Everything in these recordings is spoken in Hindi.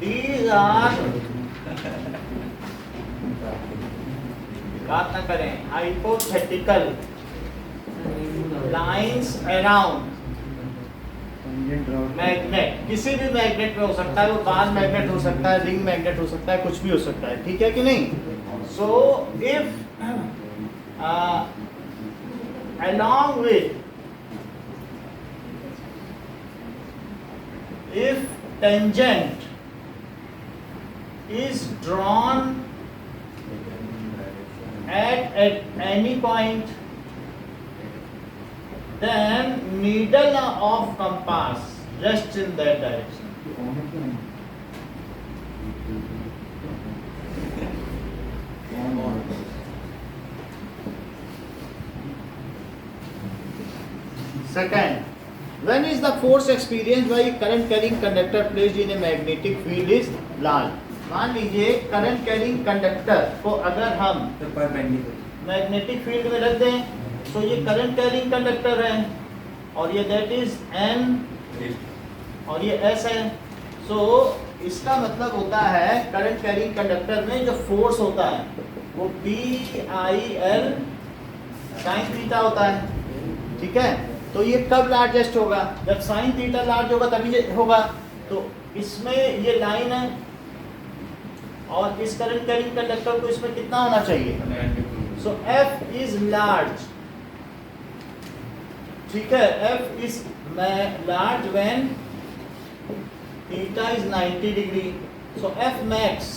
These are, बात ना करें, hypothetical lines around मैग्नेट। किसी भी मैग्नेट में हो सकता है, वो बार मैग्नेट हो सकता है, रिंग मैग्नेट हो सकता है, कुछ भी हो सकता है, ठीक है कि नहीं। So if along with, if tangent is drawn at any point, then needle of compass rests in that direction. Second, when is the force experienced by current carrying conductor placed in a magnetic field is large. मान लीजिए करंट कैरिंग कंडक्टर को अगर हम मैग्नेटिक फील्ड में रख दें, तो ये करंट कैरिंग कंडक्टर है और ये दैट इज एन और ये एस है। सो इसका मतलब होता है करंट कैरिंग कंडक्टर में जो फोर्स होता है वो P I L sine theta होता है, ठीक है। तो ये कब लार्जेस्ट होगा? जब साइन थीटा लार्ज होगा तभी होगा। तो इसमें ये लाइन है और इस करंट कैरिंग कंडक्टर को इसमें कितना होना चाहिए? सो एफ इज लार्ज, ठीक है। F is large when theta is 90 degree. So F max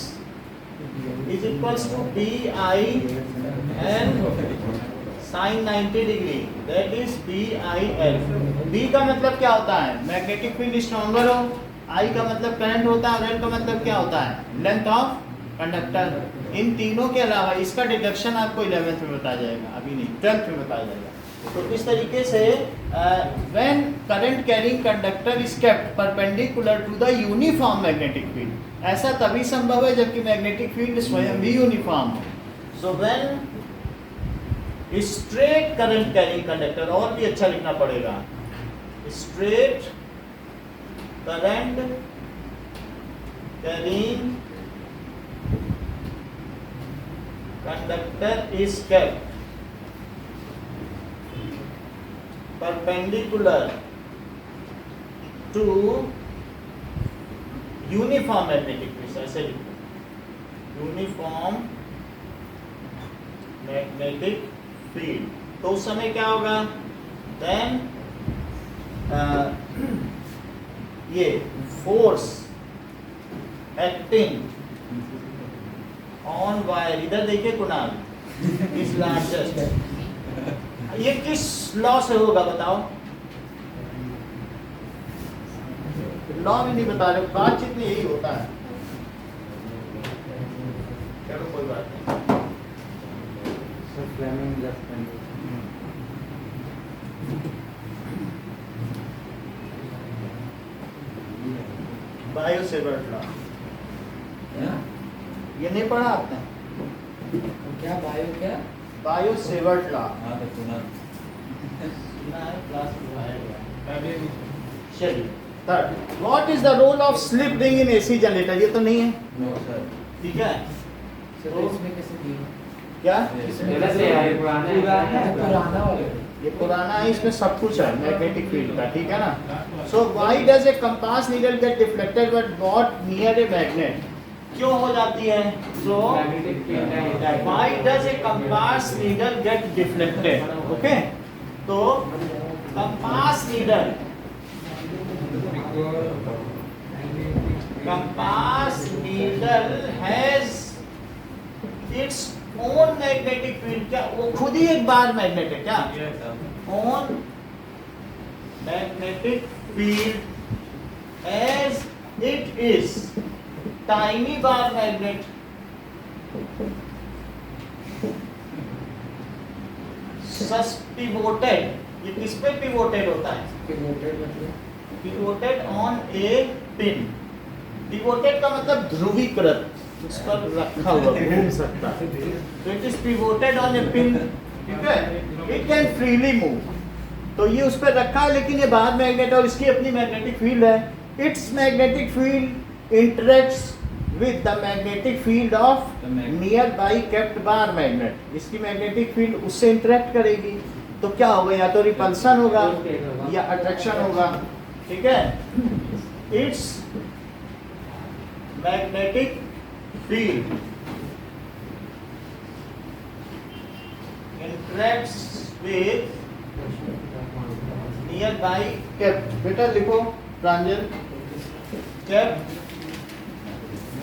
is equals to P I N sine 90 degree, that is P I L. B का मतलब क्या होता है? मैग्नेटिक फील्ड स्ट्रॉन्गर हो। आई का मतलब करंट होता है और एल का मतलब क्या होता है? Length of conductor. इन तीनों के अलावा इसका डिडक्शन आपको 11th में बताया जाएगा, अभी नहीं 12th में बताया जाएगा। तो इस तरीके से when current carrying conductor is kept perpendicular to the uniform magnetic field, ऐसा तभी संभव है जबकि मैग्नेटिक फील्ड स्वयं भी यूनिफॉर्म हो। So when straight current carrying conductor, और भी अच्छा लिखना पड़ेगा, straight current carrying conductor is kept perpendicular to uniform magnetic field, ऐसे लिखो, यूनिफॉर्म मैग्नेटिक फील्ड। तो उस समय क्या होगा? देन ये फोर्स एक्टिंग ऑन वायर, इधर देखिए कुणाल, इज लार्जेस्ट। ये किस लॉ से होगा बताओ? लॉ भी नहीं बता रहे, बातचीत में यही होता है। चलो कोई बात नहीं। बायो सेवर्ट लॉ, ये नहीं पढ़ा आपने? क्या बायो, क्या बायो सेवर्ट लॉ? चलिए third, what is the role of slip ring in AC generator? ये तो नहीं है, ठीक है। तो इसमें कैसे दिया? क्या पुराना ये पुराना है, इसमें सब कुछ है मैग्नेटिक फील्ड का, ठीक है ना। So why does a compass needle get deflected when brought near a magnet? क्यों हो जाती है? So why does a compass needle get deflected? Okay, तो compass needle has its own magnetic field. क्या वो खुद ही एक बार मैग्नेट है क्या? Own magnetic field as it is tiny bar magnet. Pivoted, ये किस पे पिवोटेड होता है? Pivoted on a pin. Pivoted का मतलब ध्रुवीकृत, उस पर रखा हुआ घूम सकता है, तो it is pivoted on a pin, ठीक है, इट कैन फ्रीली मूव। तो ये उस पर रखा है, लेकिन ये बाहर मैग्नेट और इसकी अपनी मैग्नेटिक फील्ड है। It's magnetic field interacts with the magnetic field of near by kept bar magnet. इसकी मैग्नेटिक फील्ड उससे इंटरेक्ट करेगी, तो क्या होगा, या तो रिपल्सन होगा या अट्रैक्शन होगा, ठीक है। It's magnetic field interacts with nearby kept, बेटा लिखो प्रांजल, kept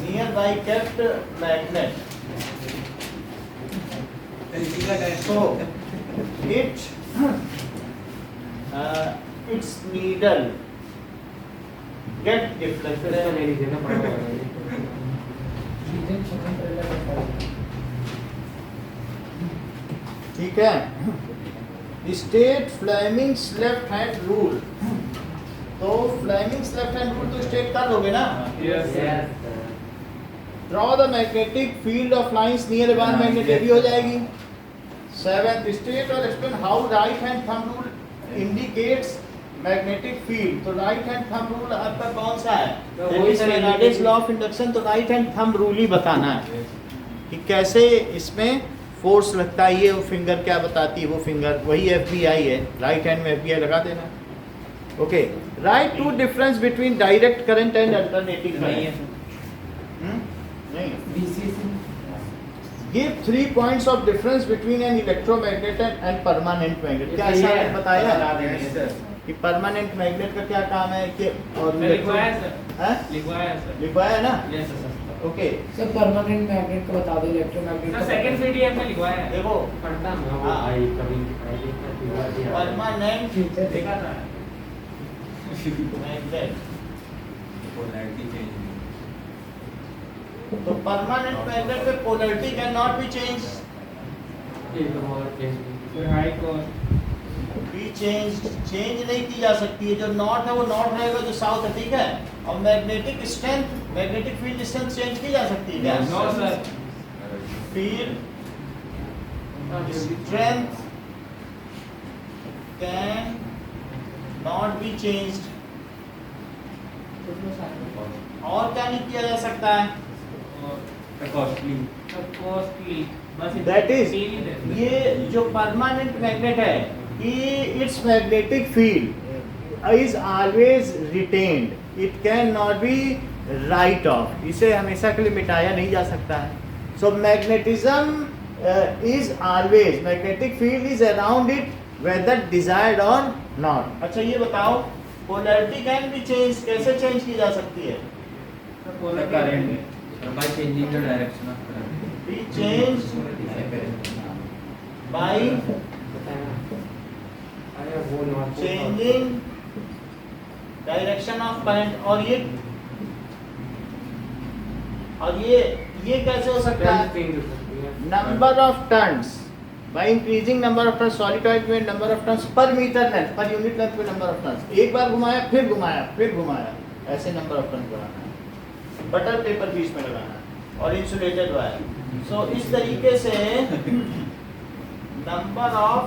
nearby kept magnet, so it its needle get deflected, ठीक है। State Fleming's left hand rule, तो फ्लेमिंग्स लेफ्ट हैंड रूल तो स्टेट कर लोगे ना। Draw the magnetic field of lines near bar magnet, ये भी हो जाएगी। 7th स्टेट और explain how right hand thumb rule indicates magnetic field. तो राइट हैंड थंब रूल आपका कौन सा है, फैराडेज लॉ ऑफ इंडक्शन। तो राइट हैंड थंब रूल ही बताना है कि कैसे इसमें फोर्स लगता है। ये वो फिंगर क्या बताती है, वो फिंगर वही FBI है, राइट हैंड में FBI लगा देना। Okay, write two difference between direct current and alternating current. नहीं, give 3 points of difference between an electromagnet and permanent magnet. क्या ऐसा बताया कि परमानेंट मैग्नेट का क्या काम है कि, और लिखवाया है ना। ओके, सर परमानेंट मैग्नेट का बता दो, इलेक्ट्रोमैग्नेट का सेकंड पीडीएफ में लिखवाया है। देखो पढ़ता हूं हाँ। भाई, कभी परमानेंट देखा था मैग्नेट, तो परमानेंट मैग्नेट में polarity can not B change, height और बी चेंज नहीं की जा सकती है। जो नॉर्थ है वो नॉर्थ रहेगा, जो साउथ है, ठीक है। और magnetic strength, magnetic field strength change की जा सकती है क्या? No sir, field strength can not be changed. और क्या नहीं किया जा सकता है? कॉस्टली बस That is, तीन ही देते। ये जो परमानेंट मैग्नेट है कि its magnetic field is always retained, it can not be write off, इसे हमेशा के लिए मिटाया नहीं जा सकता है। So magnetism is always, magnetic field is around it whether desired और नॉट। अच्छा ये बताओ, पोलैरिटी कैन बी चेंज, कैसे चेंज की जा सकती है? by changing the direction of current. Be change by अरे वो not changing direction of current. और ये कैसे हो सकता है? Number of turns, by increasing number of turns, solenoid में number of turns per metre length, per unit length में नंबर ऑफ टर्न्स। एक बार घुमाया फिर घुमाया फिर घुमाया, ऐसे नंबर ऑफ टर्न्स बढ़ाना है। बटर पेपर बीच में लगाना है और इंसुलेटेड वायर। सो इस तरीके से number of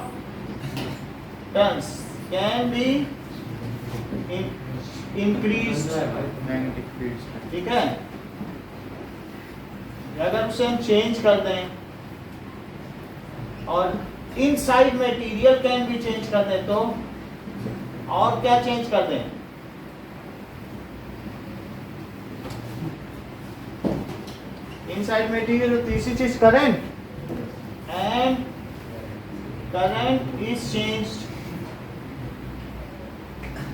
turns can be increased, Magnetic fields. ठीक है। अगर उसे हम चेंज कर दें और इनसाइड मटेरियल कैन भी चेंज कर दें, तो और क्या चेंज कर दें? इनसाइड मटेरियल, तीसरी चीज current, and current is changed,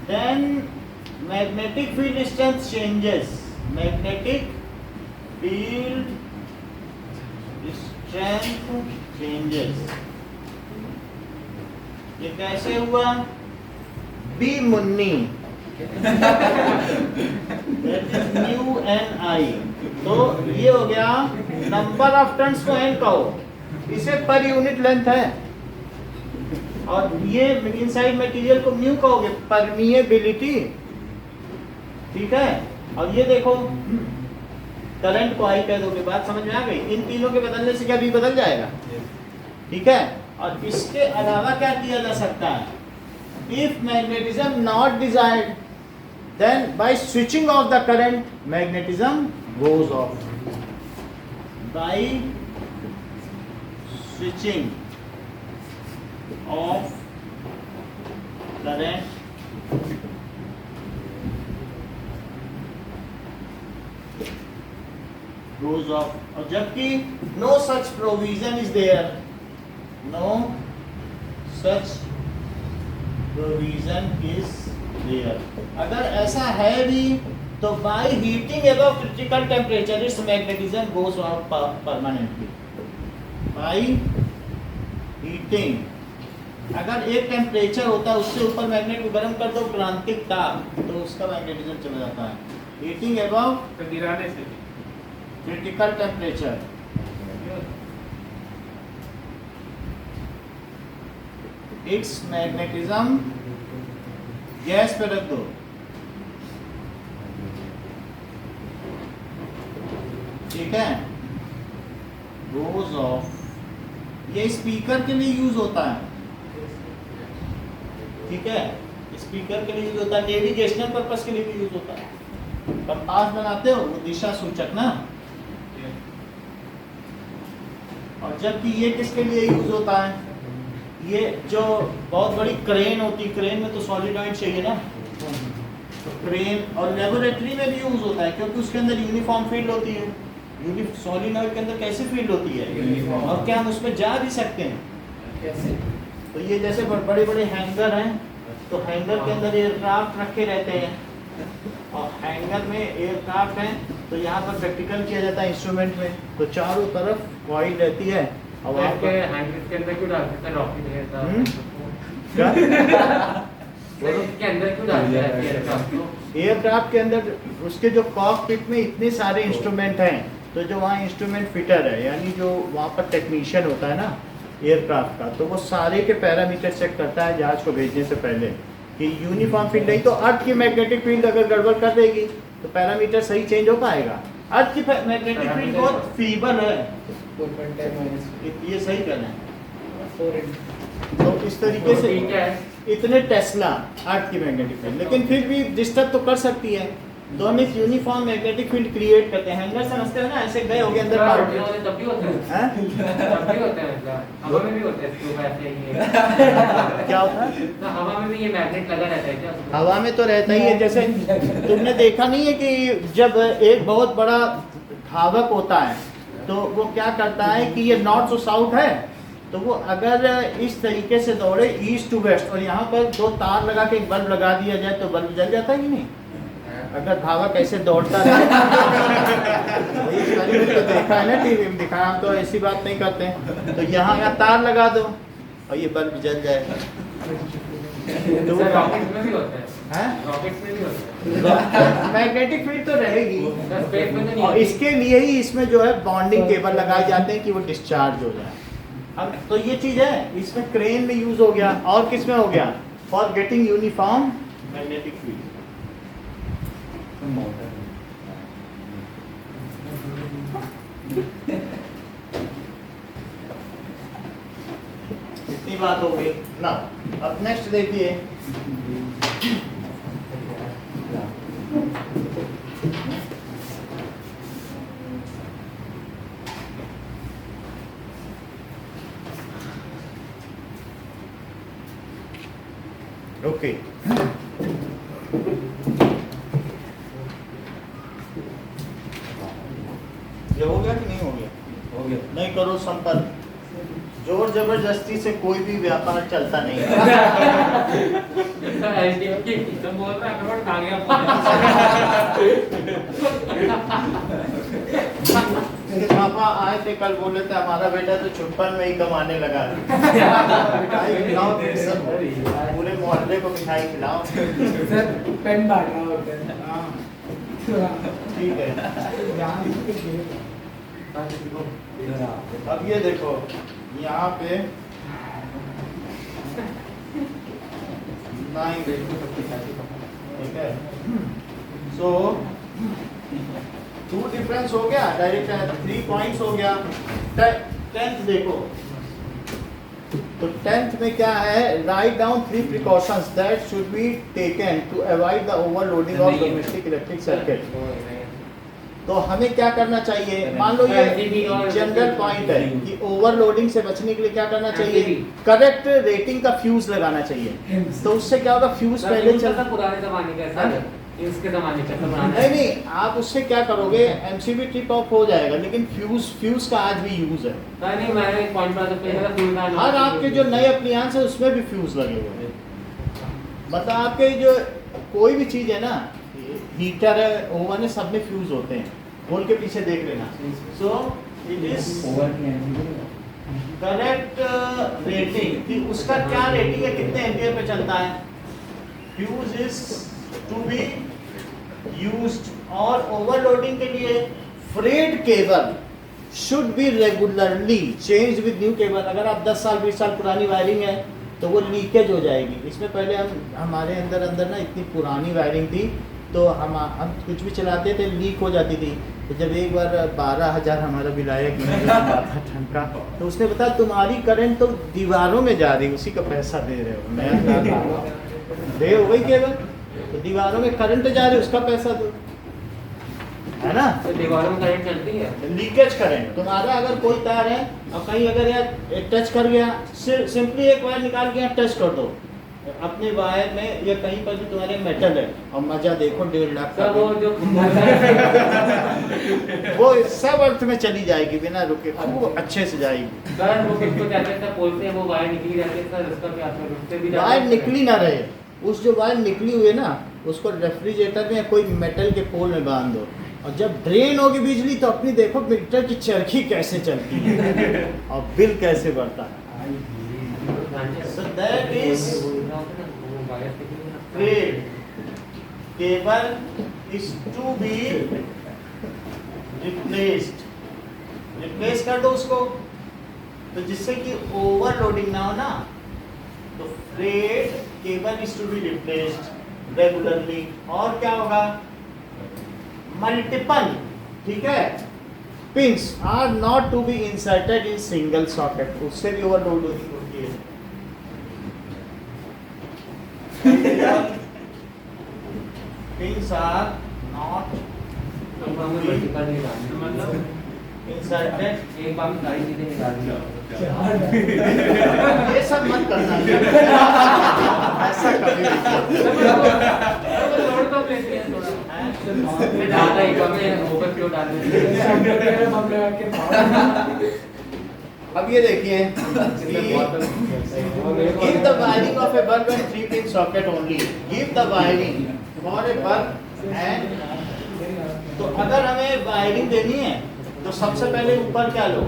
then magnetic field strength changes, magnetic field strength changes. ये कैसे हुआ? बी मुन्नी, न्यू एन आई। तो ये हो गया नंबर ऑफ टर्न्स को एन कहो, इसे पर यूनिट लेंथ है। और ये इनसाइड मटेरियल को म्यू कहोगे, परमिएबिलिटी, ठीक है। और ये देखो करंट को आई कह दोगे, बात समझ में आ गई। इन तीनों के बदलने से क्या भी बदल जाएगा, ठीक है। और इसके अलावा क्या किया जा सकता है, if magnetism not desired then by switching off the current magnetism goes off, by switching off current goes off, और जबकि no such provision is there, no such provision is there, अगर ऐसा है भी तो by heating above critical temperature its magnetism goes off permanently, by heating, अगर एक टेम्परेचर होता है उससे ऊपर मैग्नेट को गर्म कर दो क्रांतिक ताप, तो उसका मैग्नेटिज्म चला जाता है। हीटिंग अबव तो गिराने से critical temperature, it's magnetism, gas पे रख दो, ठीक है, गोज ऑफ। ये स्पीकर के लिए यूज होता है, ठीक है, स्पीकर के लिए यूज होता है, नेविगेशनल पर्पस के लिए भी यूज होता है। कंपास बनाते हो वो दिशा सूचक ना, और जबकि ये किसके लिए यूज होता है, ये जो बहुत बड़ी क्रेन होती है, क्रेन में तो सॉलिडॉइड चाहिए ना, तो क्रेन और लेबोरेटरी में भी यूज होता है क्योंकि उसके अंदर यूनिफॉर्म फील्ड होती है। सॉलिडॉइड के अंदर कैसी फील्ड होती है, यूनिफॉर्म, और क्या हम उसमें जा भी सकते हैं कैसे? तो ये जैसे बड़े बड़े हैंगर हैं, तो हैंगर के अंदर एयरक्राफ्ट रखे रहते हैं, और हैंगर में एयरक्राफ्ट हैं तो यहाँ पर प्रैक्टिकल किया जाता है इंस्ट्रूमेंट में, तो चारों तरफ कॉइल रहती है, और वहाँ पर के अंदर क्यों डालते हैं रॉकेट है क्या के अंदर क्यों डालते हैं एयरक्राफ्ट को? एयरक्राफ्ट के अंदर उसके जो कॉकपिट में इतने सारे इंस्ट्रूमेंट हैं, तो जो वहाँ इंस्ट्रूमेंट फिटर है, यानी जो वहाँ पर टेक्नीशियन होता है ना एयरक्राफ्ट का, तो वो सारे के पैरामीटर चेक करता है जहाज को भेजने से पहले कि यूनिफॉर्म फील्ड, नहीं तो अर्थ की मैग्नेटिक फील्ड अगर गड़बड़ कर देगी तो पैरामीटर सही चेंज हो पाएगा। अर्थ की मैग्नेटिक फील्ड बहुत फीबल है, 4.10 माइनस ये सही करना है, 4 तो इस तरीके से ठीक है। इतने टेस्ला अर्थ की मैग्नेटिक फील्ड, लेकिन फिर भी डिस्टर्ब तो कर सकती है, तो हम एक यूनिफॉर्म मैग्नेटिक फील्ड क्रिएट करते हैं। हैंगर समझते हो ना, ऐसे गए हो गए अंदर पार्ट, तब भी होता है, हैं? तब भी होता है, मतलब हवा में भी होता है, इसको ऐसे ही क्या होता है, तो हवा में भी ये मैग्नेट लगा रहता है क्या? हवा में तो रहता ही है। जैसे तुमने देखा नहीं है कि जब एक बहुत बड़ा धावक होता है तो वो क्या करता है कि ये नॉर्थ टू साउथ है, तो वो अगर इस तरीके से दौड़े ईस्ट टू वेस्ट, और यहाँ पर दो तार लगा के एक बल्ब लगा दिया जाए तो बल्ब जल जाता है कि नहीं, अगर धावक ऐसे दौड़ता रहे तो देखा है ना टीवी में दिखाया, हम तो ऐसी बात नहीं करते हैं, तो यहाँ तार लगा दो और ये बल्ब जल जाएगा। तो वो रॉकेट में भी होता है, रॉकेट में भी होता है, मैग्नेटिक फील्ड तो रहेगी, स्पेस में तो नहीं और इसके लिए ही इसमें जो है बॉन्डिंग केबल लगाए जाते हैं कि वो डिस्चार्ज हो जाए। अब तो ये चीज है, इसमें क्रेन में यूज हो गया, और किस में हो गया, for getting uniform magnetic field. इतनी बात हो गई ना। अब नेक्स्ट देखिए, ओके ये हो गया कि नहीं हो गया? हो गया। नहीं करो संपर्क, जोर जबरदस्ती से कोई भी व्यापार चलता नहीं है। तो बोल रहा है अखरोट खा गया इसके पापा आए थे कल, बोले थे हमारा बेटा तो छुट्पन में ही कमाने लगा है। मिठाई खिलाओ, पूरे मोहल्ले को मिठाई खिलाओ। सर पेन बांट रहा होता है। हाँ ठीक है। अब ये देखो यहाँ पे 9, ठीक है, सो 2 डिफरेंस हो गया, डायरेक्ट 3 पॉइंट्स हो गया। 10th देखो, तो 10th में क्या है, write down 3 precautions that should be taken to avoid the overloading of domestic electric circuit. तो हमें क्या करना चाहिए, मान लो ये जनरल पॉइंट है कि ओवरलोडिंग से बचने के लिए क्या करना चाहिए, करेक्ट रेटिंग का फ्यूज लगाना चाहिए। तो उससे क्या होगा, फ्यूज पहले चलता, पुराने जमाने का हाँ? सर, इसके जमाने का पुराना नहीं नहीं, आप उससे क्या करोगे, एमसीबी ट्रिप ऑफ हो जाएगा, लेकिन फ्यूज का आज भी यूज है। नहीं, मैं एक पॉइंट पर तो था फुल का हर आपके जो नए अप्लायंस है उसमें भी फ्यूज लगे हुए हैं। मतलब आपके जो कोई भी चीज है ना, हीटर है, ओवन है, सब में फ्यूज होते हैं, खोल के पीछे देख लेना। So it is correct rating कि उसका क्या रेटिंग है, कितने एम्पियर पे चलता है। Fuse is to be used, और ओवरलोडिंग के लिए frayed cable should be regularly change with new cable. अगर आप 10 साल 20 साल पुरानी वायरिंग है तो वो लीकेज हो जाएगी। इसमें पहले हमारे अंदर ना इतनी पुरानी वायरिंग थी, तो हम कुछ भी चलाते थे लीक हो जाती थी। तो जब एक बार 12,000 हमारा बिल आया कि ठंड का, तो उसने बताया तुम्हारी करंट तो दीवारों में जा रही, उसी का पैसा दे रहे हो। मैं दे हो गई केवल, तो दीवारों में करंट जा रही, उसका पैसा दो, है ना। तो दीवारों में करंट चलती है, लीकेज करंट तुम्हारा, अगर कोई तार है और कहीं अगर यार टच कर गया, सिंपली एक वायर निकाल के यहाँ टच कर दो अपने वायर में, या कहीं पर भी तुम्हारे मेटल है, और मजा देखो 1.5 लाख का, वो जो वो सब अर्थ में चली जाएगी बिना रुके, खूब अच्छे से जाएगी। सर वो किसको कहते हैं, बोलते हैं वो वायर निकली जाती है सर, उसका क्या असर, उससे भी वायर निकली ना रहे, उस जो वायर निकली हुई है ना, उसको रेफ्रिजरेटर में या कोई मेटल के पोल में बांध दो, और जब ड्रेन होगी बिजली तो अपनी देखो मीटर की चरखी कैसे चलती है और बिल कैसे बढ़ता है। So that is frayed cable is to be replaced. Replace कर दो उसको, तो जिससे कि ओवरलोडिंग ना हो ना, तो frayed cable is to be replaced regularly. और क्या होगा, मल्टीपल, ठीक है, pins are not to be inserted in single socket, उससे भी ओवरलोडिंग होती है। Pins are not मतलब inserted. एक बार में सारी चीजें निकाल दी। ये सब मत करना, ऐसा कभी नहीं लोड तो लेती है थोड़ा, किया। ज़्यादा एक बार में ओवरफ्लो डाल देते अब ये देखिए, give the wiring of a bulb and 3-pin socket only. Give the wiring for a bulb and, तो अगर हमें वायरिंग देनी है तो सबसे पहले ऊपर क्या लो,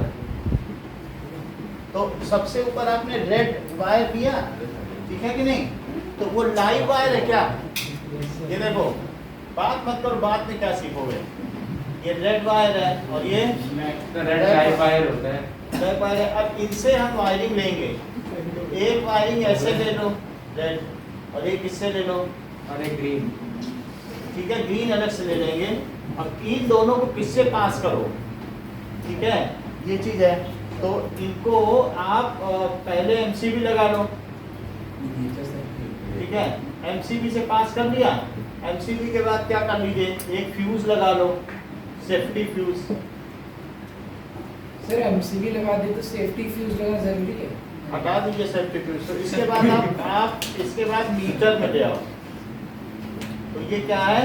तो सबसे ऊपर आपने रेड वायर दिया, ठीक है कि नहीं, तो वो लाइव वायर है क्या, ये देखो, बात मत करो, बात में क्या सीखोगे, ये रेड वायर है और ये रेड वायर होता है। रेड वायर है। अब इनसे हम वायरिंग लेंगे, तो एक वायरिंग ऐसे ले लो रेड, और एक इससे ले लो, और एक ग्रीन, ठीक है, ग्रीन अलग से ले लेंगे। अब इन दोनों को किससे पास करो, ठीक है, ये चीज है, तो इनको आप पहले एमसीबी लगा लो, ठीक है, एमसीबी से पास कर लिया। एमसीबी के बाद क्या कर लीजिए, एक फ्यूज लगा लो, सेफ्टी फ्यूज। सर एमसीबी लगा दे तो सेफ्टी फ्यूज लगाना जरूरी है? हटा दीजिए सेफ्टी फ्यूज। तो इसके बाद आप इसके बाद मीटर में ले आओ, तो ये क्या है,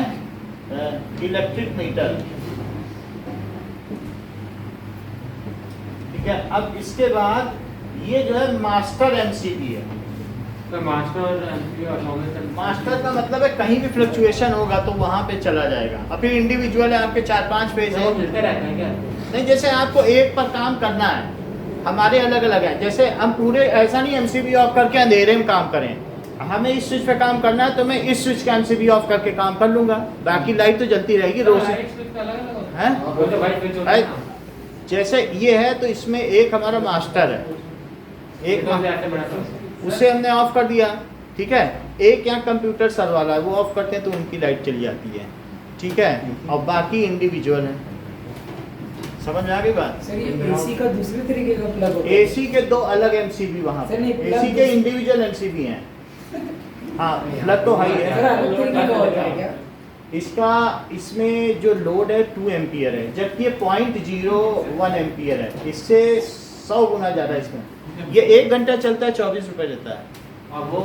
इलेक्ट्रिक मीटर, ठीक है। अब इसके बाद ये जो है मास्टर एमसीबी है। तो मास्टर एमसीबी और मास्टर का मतलब है कहीं भी फ्लक्चुएशन होगा तो वहां पे चला जाएगा, और फिर इंडिविजुअल है आपके 4-5 पेज है, मिलते रहते हैं क्या? नहीं, जैसे आपको एक पर काम करना है, हमारे अलग अलग है, जैसे हम पूरे ऐसा नहीं एमसीबी ऑफ करके अंधेरे में काम करें, हमें इस स्विच पे काम करना है तो मैं इस स्विच का एमसीबी ऑफ करके काम कर लूंगा, बाकी लाइट तो जलती रहेगी रोशनी है। वो तो वाइट स्विच होता है ना, जैसे ये है तो इसमें एक हमारा मास्टर है, एक उसे हमने ऑफ कर दिया, ठीक है, एक यहाँ कंप्यूटर सर वाला है वो ऑफ करते हैं तो उनकी लाइट चली जाती है, ठीक है, और बाकी इंडिविजुअल है। समझ में आ गई बात? सर ये एसी का दूसरे तरीके का प्लग होता है। एसी के दो अलग एमसीबी वहाँ सर, नहीं, पे, plug एसी के इंडिविजुअल एमसीबी हैं। हाँ प्लग तो हाई सर है। अलग तरीके का होता है क्या? इसका इसमें जो लोड है 2 एम्पियर है, जबकि ये 0.01 एम्पियर है, इससे 100 गुना ज़्यादा इसमें। ये 1 घंटा चलता है, 24 रुपये देता है। और वो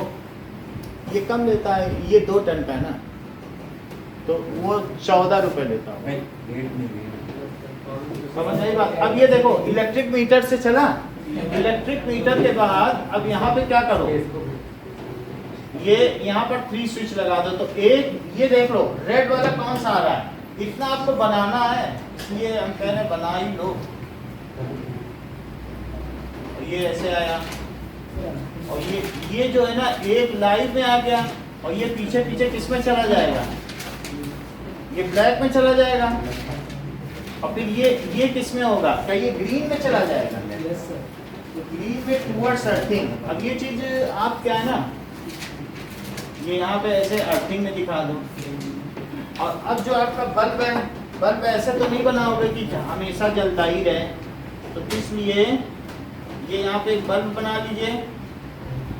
ये कम लेता है, ये 2 टन का है ना, तो वो 14 रुपये लेता है। समझ आई बात? अब ये देखो इलेक्ट्रिक मीटर से चला, इलेक्ट्रिक मीटर के बाद अब यहाँ पे क्या करो, ये यहाँ पर 3 स्विच लगा दो, तो एक ये देख लो रेड वाला कौन सा आ रहा है, इतना आपको बनाना है, इसलिए हम कह रहे हैं बना ही लो। और ये ऐसे आया, और ये जो है ना एक लाइव में आ गया, और ये पीछे पीछे किस में चला जाएगा, ये ब्लैक में चला जाएगा, और फिर ये किस में होगा, क्या ये ग्रीन में चला जाएगा? Yes sir. तो ग्रीन में टूवर्ड्स अर्थिंग। अब ये चीज आप क्या है ना, ये यहाँ पे ऐसे अर्थिंग में दिखा दो, और अब जो आपका बल्ब है, बल्ब ऐसे तो नहीं बनाओगे कि हमेशा जलता ही रहे, तो इसलिए ये यहाँ पे एक बल्ब बना लीजिए,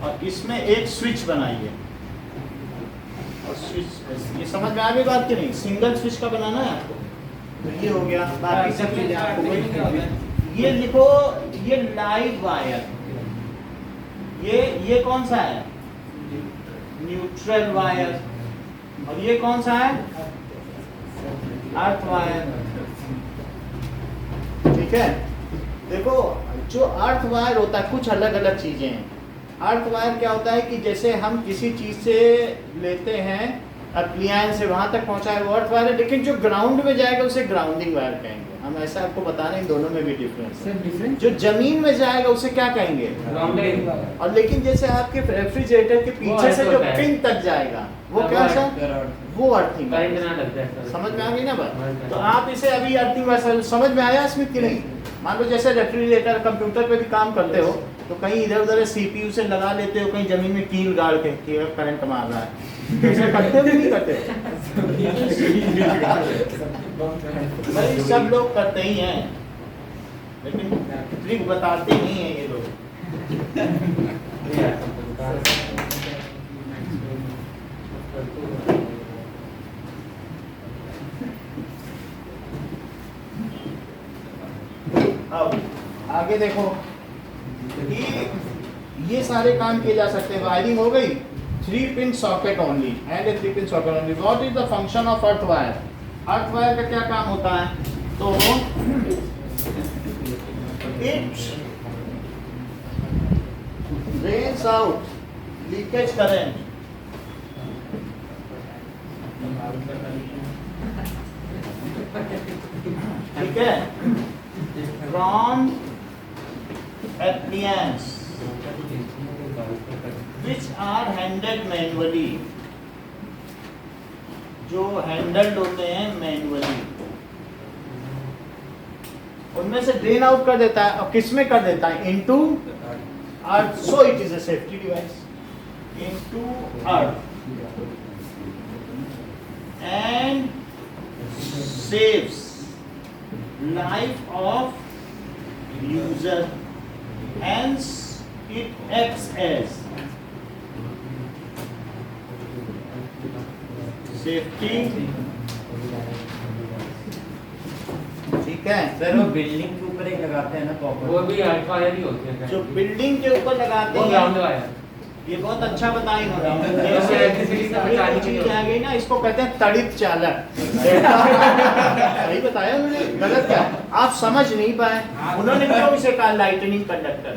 और इसमें एक स्विच बनाइए, और स्विच ये समझ में आ गई बात कि नहीं? सिंगल स्विच का बनाना है आपको, तो ये हो गया। बाकी सब चीजें आपको वही, ये लिखो, ये लाइव वायर, ये कौन सा है, न्यूट्रल वायर, और ये कौन सा है, अर्थ वायर। ठीक है, देखो जो अर्थ वायर होता है कुछ अलग अलग चीजें हैं। अर्थ वायर क्या होता है कि जैसे हम किसी चीज से लेते हैं अप्लायंस से वहां तक पहुंचाए वो अर्थ वायर है, लेकिन जो ग्राउंड में जाएगा उसे ग्राउंडिंग वायर कहेंगे। हम ऐसा आपको बता रहे हैं, दोनों में भी डिफरेंस है। सर डिफरेंस जो जमीन में जाएगा उसे क्या कहेंगे, ग्राउंडेड। और लेकिन जैसे आपके रेफ्रिजरेटर के पीछे से जो पिन तक जाएगा वो क्या सर, वो अर्थिंग। करंट ना लग जाए सर। समझ में आ गई ना बात? तो आप इसे अभी अर्थिंग वैसा समझ में आया स्मिथ की नहीं? मान लो जैसे रेफ्रिजरेटर कंप्यूटर पे भी काम करते हो, तो कहीं इधर उधर सीपीयू से लगा लेते हो, कहीं जमीन में कील गाड़ के कि करंट मार रहा है, ऐसा करते हो कि नहीं करते? भाई सब लोग करते ही हैं, लेकिन ट्रिक बताते नहीं हैं ये लोग। अब आगे देखो, ये सारे काम किए जा सकते हैं। वायरिंग हो गई, 3 pin socket only and 3 pin socket only. What is the function of earth wire? Earth wire का क्या काम होता है? तो it drains out leakage current, ठीक है, from appliance which are handled manually, जो हैंडल्ड होते हैं मैनुअली, उनमें से ड्रेन आउट कर देता है। और किस में कर देता है? Into earth. So it is a safety device into earth and saves life of user, hence it acts as safety। ठीक है सर वो बिल्डिंग के ऊपर एक लगाते हैं ना कॉपर, वो भी अर्थ वायर ही होते हैं। जो बिल्डिंग के ऊपर लगाते वो ग्राउंड हैं, वायर। ये बहुत अच्छा बताया इन्होंने। जैसे जैसे electricity से ये बचाने के चीज लिए। आ गई ना, इसको कहते हैं तड़ित चालक। सही बताया उन्होंने, गलत क्या? आप समझ नहीं पाए, उन्होंने क्यों इसे कहा लाइटनिंग कंडक्टर?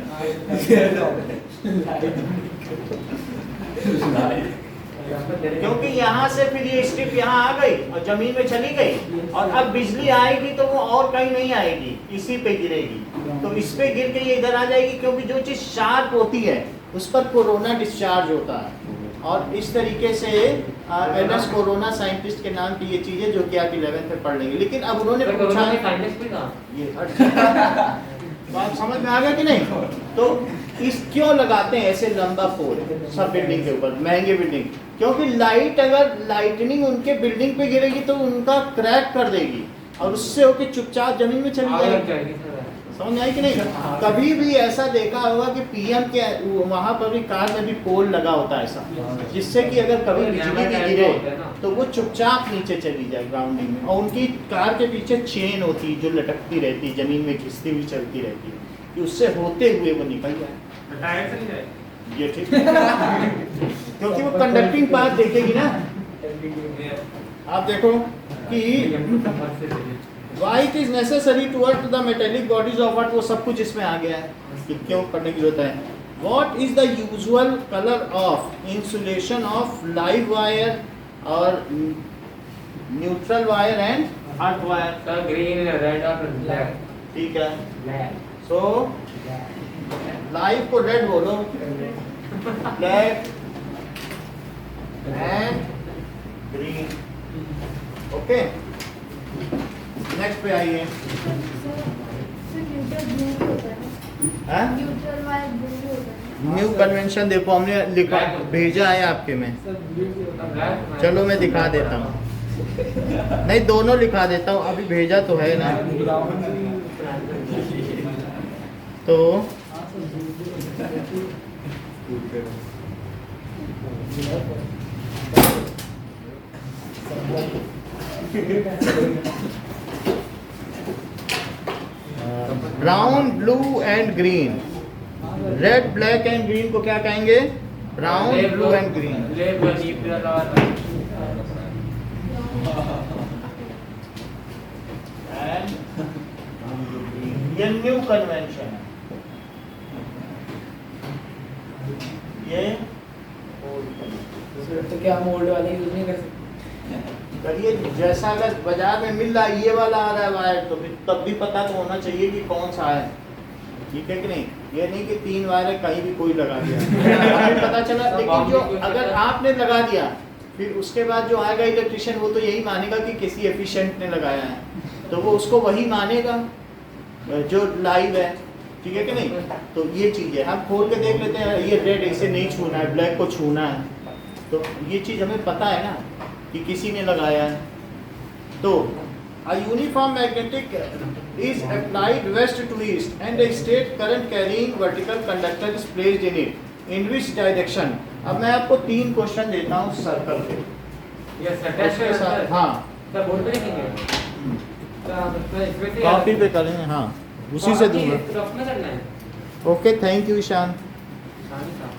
क्योंकि यहाँ से फिर ये स्ट्रिप यहाँ आ गई और जमीन में चली गई, और अब बिजली आएगी तो वो और कहीं नहीं आएगी, इसी पे गिरेगी। तो इस पे गिर के ये इधर आ जाएगी, क्योंकि जो चीज शार्प होती है उस पर कोरोना डिस्चार्ज होता है। और इस तरीके से एलएस कोरोना साइंटिस्ट के नाम की ये चीजें जो कि आप 11th में पढ़ लेंगे। लेकिन अब उन्होंने सर, पूछा कोरोना में साइंटिस्ट भी था। ये हर चीज़- बात समझ में आ गया कि नहीं? तो इस क्यों लगाते हैं ऐसे लंबा पोल सब बिल्डिंग के ऊपर, महंगे बिल्डिंग? क्योंकि लाइट, अगर लाइटनिंग उनके बिल्डिंग पे गिरेगी तो उनका क्रैक कर देगी, और उससे होके चुपचाप जमीन में चली आग लग जाएगी। जाएगी सर। समझ में आई कि नहीं? कभी भी ऐसा देखा होगा कि पीएम के वहां पर भी कार में भी पोल लगा होता है ऐसा, जिससे कि अगर कभी बिजली भी गिरे तो वो चुपचाप नीचे चली जाए ग्राउंडिंग में। और उनकी कार के पीछे चेन होती जो लटकती रहती, जमीन में घिसती हुई चलती रहती, कि उससे होते हुए वो निकल जाए। टायर से नहीं जाए। ये ठीक क्योंकि वो कंडक्टिंग पाथ देखेगी ना। आप देखो कि why it is necessary to work the metallic bodies of what, वो सब कुछ इसमें आ गया है कि क्यों पढ़ने की जरूरत है। What is the usual color of insulation of live wire और neutral wire and hot wire? Sir green red और ब्लैक। ठीक है, ब्लैक। so लाइव को रेड बोलो, black and green. Okay, next पे आइए। न्यू कन्वेंशन देखो हमने लिखा भेजा है आपके में, चलो मैं दिखा देता हूँ। नहीं दोनों लिखा देता हूँ, अभी भेजा तो है ना। तो brown, blue and green, red, black and green को क्या कहेंगे? Brown, blue and green. ये न्यू कन्वेंशन है, ये तो क्या हम ओल्ड वाले यूज नहीं कर सकते? करिए। जैसा अगर बाजार में मिल रहा है ये वाला आ रहा है वायर, तो फिर तब भी पता तो होना चाहिए कि कौन सा है। ठीक है कि नहीं? ये नहीं कि 3 वायर है कहीं भी कोई लगा दिया फिर पता चला। लेकिन जो अगर आपने लगा दिया फिर उसके बाद जो आएगा इलेक्ट्रिशियन वो तो यही मानेगा कि किसी एफिशिएंट ने लगाया है, तो वो उसको वही मानेगा जो लाइव है। ठीक है कि नहीं? तो ये चीज़ है, हम खोल के देख लेते हैं ये रेड इसे नहीं छूना है, ब्लैक को छूना है, तो ये चीज़ हमें पता है ना कि किसी ने लगाया है। तो a uniform magnetic is applied west to east and a straight current carrying vertical conductor is placed in it. In which direction? अब मैं आपको 3 क्वेश्चन देता हूँ सर्कल पे। यस सर, उसके साथ हाँ सर बोर्ड पे लिखेंगे। इसमें से कॉपी पे करेंगे, हाँ उसी से दूंगा। डॉक्यूमेंट करना है। Okay, thank you Ishan. हाँ जी साहब।